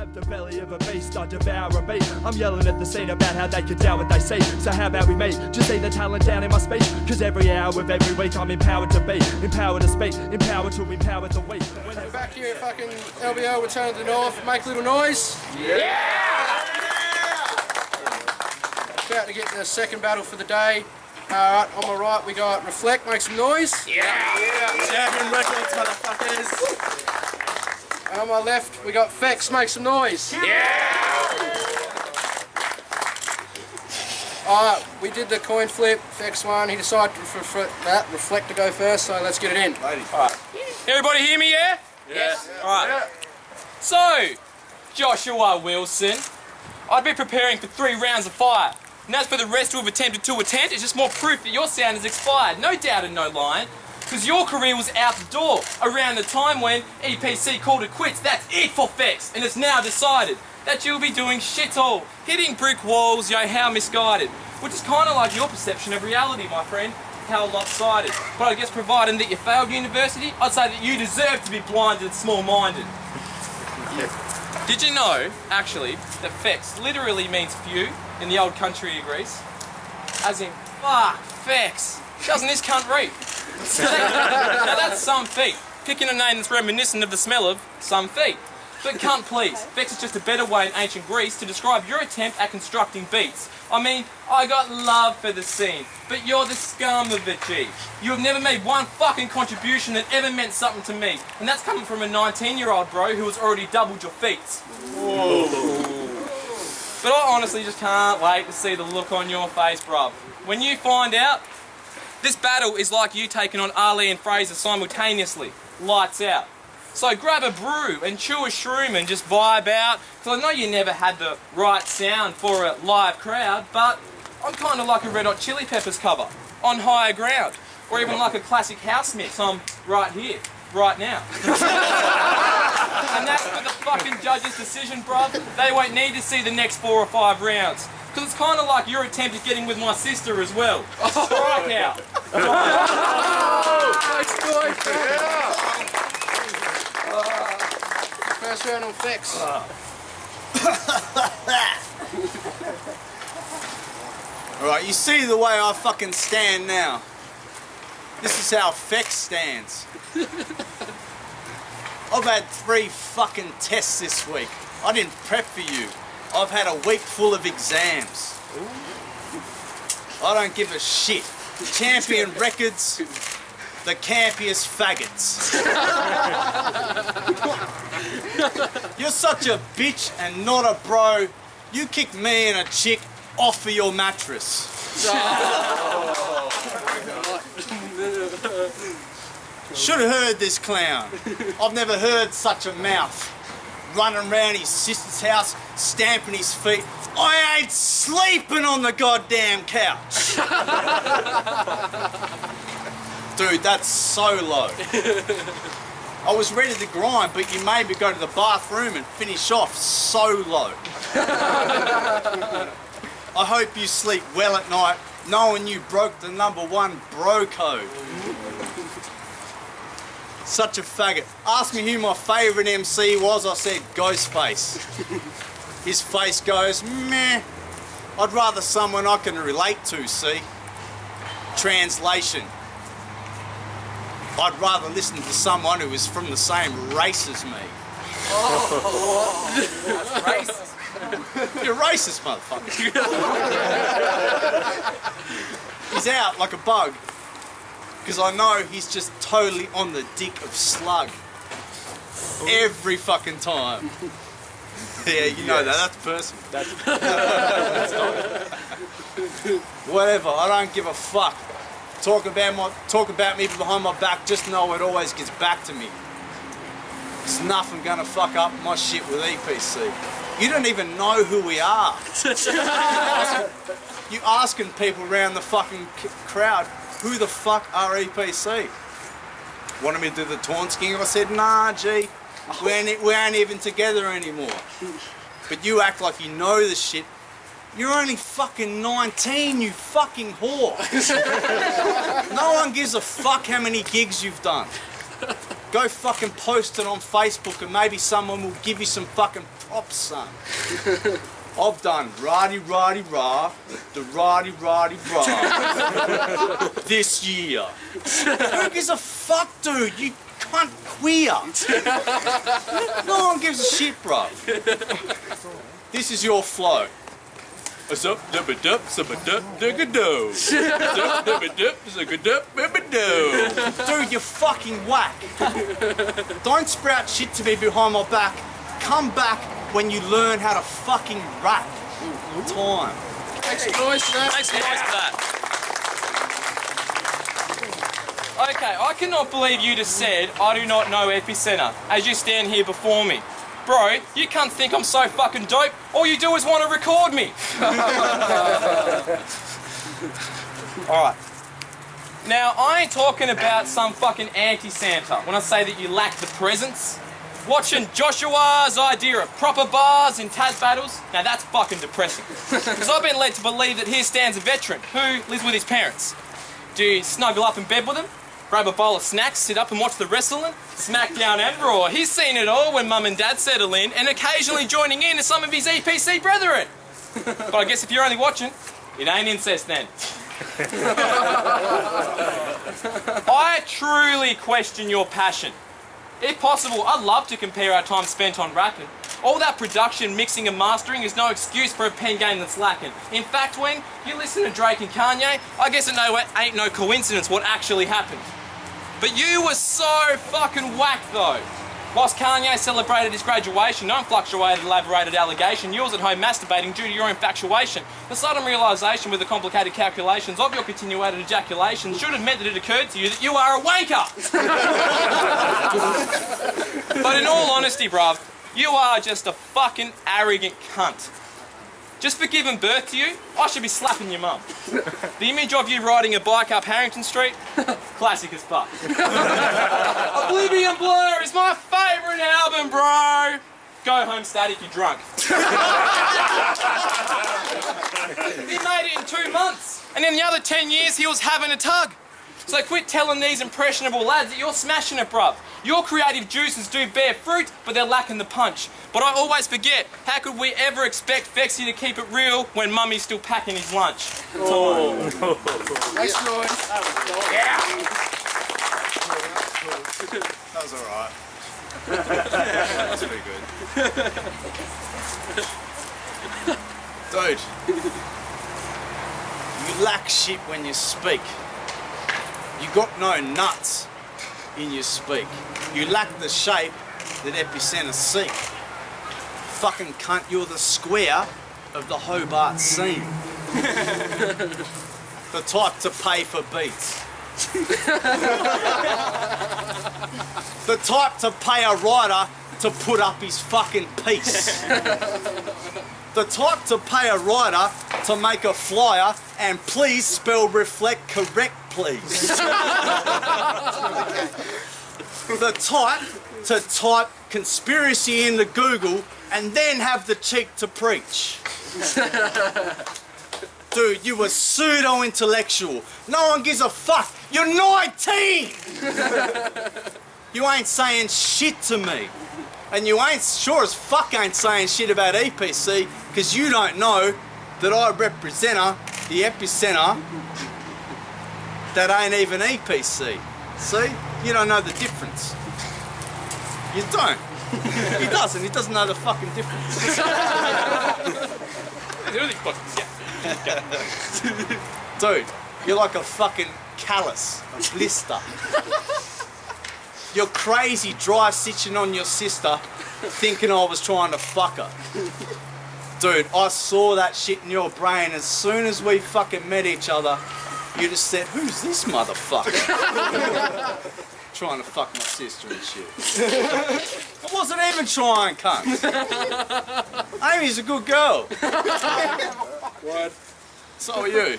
have the belly of a beast, I devour a beat. I'm yelling at the scene about how they could doubt what they see. So how about we meet? Just see the talent down in my speech. Cause every hour of every week I'm empowered to be, empowered to speak, empowered to empower the weak. We're back here at fucking LBL, return to the north, make a little noise. Yeah! About to get the second battle for the day. Alright, on my right we got Reflekt, make some noise. Yeah! Champion records, motherfuckers. And on my left we got Phex, make some noise. Yeah! Alright, we did the coin flip, Phex won, he decided for that Reflekt to go first, so let's get it in. Alright. Everybody hear me, yeah? Yes. Alright. Yeah. So, Joshua Wilson, I'd be preparing for 3 rounds of fire. And as for the rest who have attempted to attend, it's just more proof that your sound has expired. No doubt and no lying. Because your career was out the door around the time when EPC called it quits. That's it for Phex. And it's now decided that you'll be doing shit all. Hitting brick walls, yo, how misguided. Which is kind of like your perception of reality, my friend. How lopsided. But I guess providing that you failed university, I'd say that you deserve to be blinded and small-minded. Did you know, actually, that Phex literally means few in the old country of Greece? As in, fuck, Phex. Doesn't this cunt read? Now that's some feet. Picking a name that's reminiscent of the smell of some feet. But cunt please, Phex is just a better way in ancient Greece to describe your attempt at constructing beats. I mean, I got love for the scene, but you're the scum of it, G. You have never made one fucking contribution that ever meant something to me. And that's coming from a 19-year-old bro who has already doubled your feats. Whoa. But I honestly just can't wait to see the look on your face, bruv. When you find out, this battle is like you taking on Ali and Fraser simultaneously. Lights out. So grab a brew and chew a shroom and just vibe out. Because I know you never had the right sound for a live crowd, but I'm kind of like a Red Hot Chili Peppers cover, on higher ground. Or even like a classic house mix, I'm right here, right now. And that's for the fucking judge's decision, bruv. They won't need to see the next 4 or 5 rounds. Because it's kind of like your attempt at getting with my sister as well. Strike out. First round on Phex. Alright, you see the way I fucking stand now. This is how Phex stands. I've had 3 fucking tests this week. I didn't prep for you. I've had a week full of exams. I don't give a shit. Champion records, the campiest faggots. You're such a bitch and not a bro. You kick me and a chick off of your mattress. Should have heard this clown. I've never heard such a mouth. Running around his sister's house, stamping his feet. I ain't sleeping on the goddamn couch. Dude, that's so low. I was ready to grind, but you made me go to the bathroom and finish off so low. I hope you sleep well at night, knowing you broke the #1 bro code. Such a faggot. Asked me who my favourite MC was, I said Ghostface. His face goes, meh. I'd rather someone I can relate to, see? Translation. I'd rather listen to someone who is from the same race as me. Oh, that's racist. You're racist, motherfucker. He's out like a bug. Because I know he's just totally on the dick of slug. Every fucking time. Yeah, you know that. That's personal. Whatever, I don't give a fuck. Talk about me behind my back, just know it always gets back to me. There's nothing gonna fuck up my shit with EPC. You don't even know who we are. You asking people around the fucking crowd, who the fuck are EPC? Wanted me to do the taunt king? I said, nah, G, we ain't even together anymore. But you act like you know the shit. You're only fucking 19, you fucking whore. No one gives a fuck how many gigs you've done. Go fucking post it on Facebook and maybe someone will give you some fucking props, son. I've done rah, the rah this year. Who gives a fuck, dude? You cunt queer. No one gives a shit, bro. This is your flow. Dude, you're fucking whack. Don't sprout shit to me behind my back. Come back when you learn how to fucking rap. Time. Make some noise for that. Make some noise for that. Okay, I cannot believe you just said I do not know Epicenter as you stand here before me. Bro, you can't think I'm so fucking dope. All you do is want to record me. Alright. Now, I ain't talking about some fucking anti-Santa when I say that you lack the presence. Watching Joshua's idea of proper bars in Taz battles, now that's fucking depressing. Because I've been led to believe that here stands a veteran who lives with his parents. Do you snuggle up in bed with him? Grab a bowl of snacks, sit up and watch the wrestling, SmackDown and Raw. He's seen it all when mum and dad settle in and occasionally joining in to some of his EPC brethren. But I guess if you're only watching, it ain't incest then. I truly question your passion. If possible, I'd love to compare our time spent on rapping. All that production, mixing and mastering is no excuse for a pen game that's lacking. In fact, when you listen to Drake and Kanye, I guess it ain't no coincidence what actually happened. But you were so fucking whack though. Whilst Kanye celebrated his graduation, no unfluctuated, elaborated allegation, you was at home masturbating due to your infatuation. The sudden realisation with the complicated calculations of your continuated ejaculations should have meant that it occurred to you that you are a wanker. But in all honesty, bruv, you are just a fucking arrogant cunt. Just for giving birth to you, I should be slapping your mum. The image of you riding a bike up Harrington Street, classic as fuck. Oblivion Blur is my favourite album, bro. Go home static, you're drunk. He made it in 2 months, and in the other 10 years he was having a tug. So quit telling these impressionable lads that you're smashing it, bruv. Your creative juices do bear fruit, but they're lacking the punch. But I always forget, how could we ever expect Phexy to keep it real when Mummy's still packing his lunch? Oh. Make some noise. Yeah! That was alright. That's pretty good. Dude, you lack shit when you speak. You got no nuts in your speak. You lack the shape that Epicenter seek. Fucking cunt, you're the square of the Hobart scene. The type to pay for beats. The type to pay a writer to put up his fucking piece. The type to pay a writer to make a flyer and please spell Reflekt correct, please. The type to type conspiracy into Google and then have the cheek to preach. Dude, you were pseudo-intellectual. No one gives a fuck. You're 19! You ain't saying shit to me. And you ain't sure as fuck ain't saying shit about EPC because you don't know that I represent the Epicenter that ain't even EPC. See? You don't know the difference. You don't. He doesn't. He doesn't know the fucking difference. Dude, you're like a fucking callus, a blister. You're crazy dry stitching on your sister thinking I was trying to fuck her. Dude, I saw that shit in your brain as soon as we fucking met each other. You just said, who's this motherfucker? Trying to fuck my sister and shit. I wasn't even trying, cunt. Amy's a good girl. What? So are you.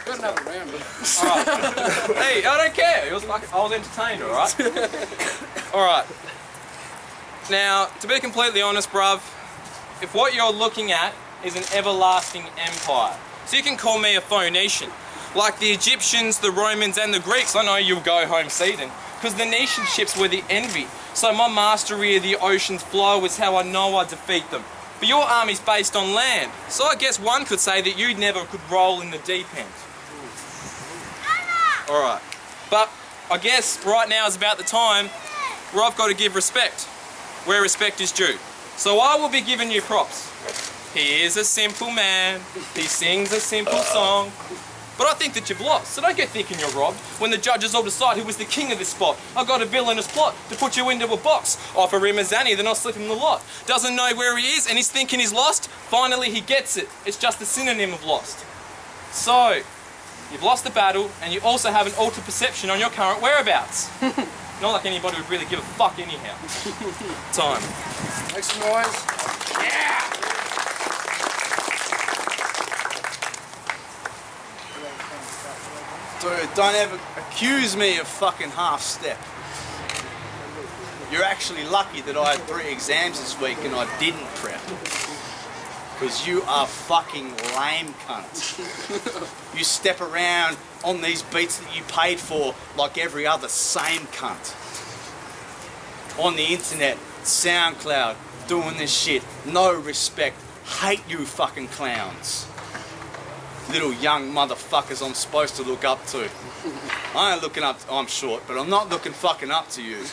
Got another round. Alright. Hey, I don't care. It was like I was entertained, alright? Alright. Now, to be completely honest, bruv, if what you're looking at is an everlasting empire. So you can call me a Phoenician. Like the Egyptians, the Romans and the Greeks, I know you'll go home seething, because the Nation ships were the envy. So my mastery of the ocean's flow is how I know I defeat them. But your army's based on land, so I guess one could say that you never could roll in the deep end. Alright, but I guess right now is about the time where I've got to give respect, where respect is due. So I will be giving you props. He is a simple man, he sings a simple song, but I think that you've lost, so don't get thinking you're robbed. When the judges all decide who is the king of this spot, I've got a villainous plot to put you into a box. Offer him a zanny, then I'll slip him the lot. Doesn't know where he is and he's thinking he's lost. Finally he gets it. It's just a synonym of lost. So, you've lost the battle and you also have an altered perception on your current whereabouts. Not like anybody would really give a fuck anyhow. Time. Make some noise. Yeah! Dude, don't ever accuse me of fucking half step. You're actually lucky that I had 3 exams this week and I didn't prep. Because you are fucking lame cunt. You step around on these beats that you paid for like every other same cunt. On the internet, SoundCloud, doing this shit. No respect. Hate you fucking clowns. Little young motherfuckers I'm supposed to look up to. I ain't looking up, I'm short, but I'm not looking fucking up to you.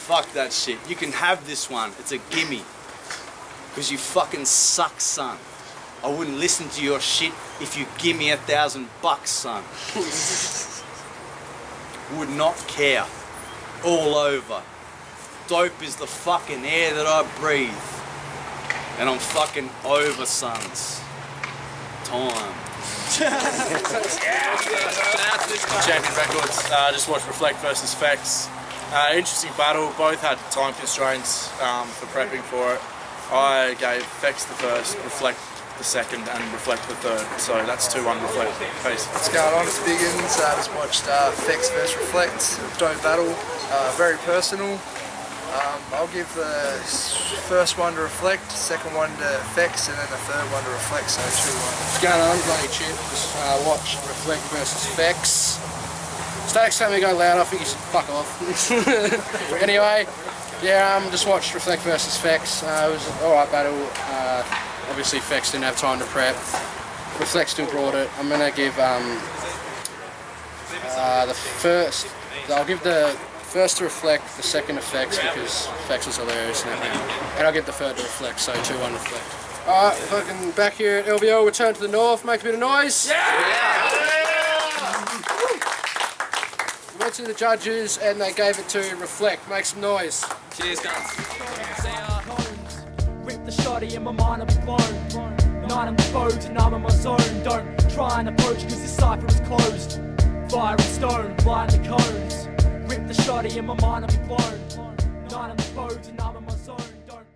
Fuck that shit. You can have this one. It's a gimme. Because you fucking suck, son. I wouldn't listen to your shit if you give me $1,000, son. Would not care. All over. Dope is the fucking air that I breathe. And I'm fucking over, sons. Time. Champion Records, just watched Reflekt versus Phex. Interesting battle, both had time constraints for prepping for it. I gave Phex the first, Reflekt the second and Reflekt the third, so that's 2-1 Reflekt. Peace. What's going on? It's Biggins. Just watched Phex versus Reflekt. Dope battle, very personal. I'll give the first one to Reflekt, second one to Phex, and then the third one to Reflekt, so 2-1. What's going on? Bloody Chip. Just watch Reflekt versus Phex. Static told me to go loud, I think you should fuck off. Anyway, yeah, just watched Reflekt versus Phex. It was an alright battle. Obviously Phex didn't have time to prep. Reflekt still brought it. I'm gonna give the first. I'll give the first to Reflekt, the second to Phex because Phex was hilarious and everything. And I'll give the third to Reflekt, so 2-1 Reflekt. Alright, fucking back here at LBL, return to the north, make a bit of noise. Yeah! We went to the judges and they gave it to Reflekt, make some noise. Cheers, guys. Rip the shotty and my mind will be blown. Night on the foes and I'm in my zone. Don't try and approach cause this cipher is closed. Fire and stone, blind the cones. Rip the shotty and my mind will be blown. Night on the foes and I'm in my zone. Don't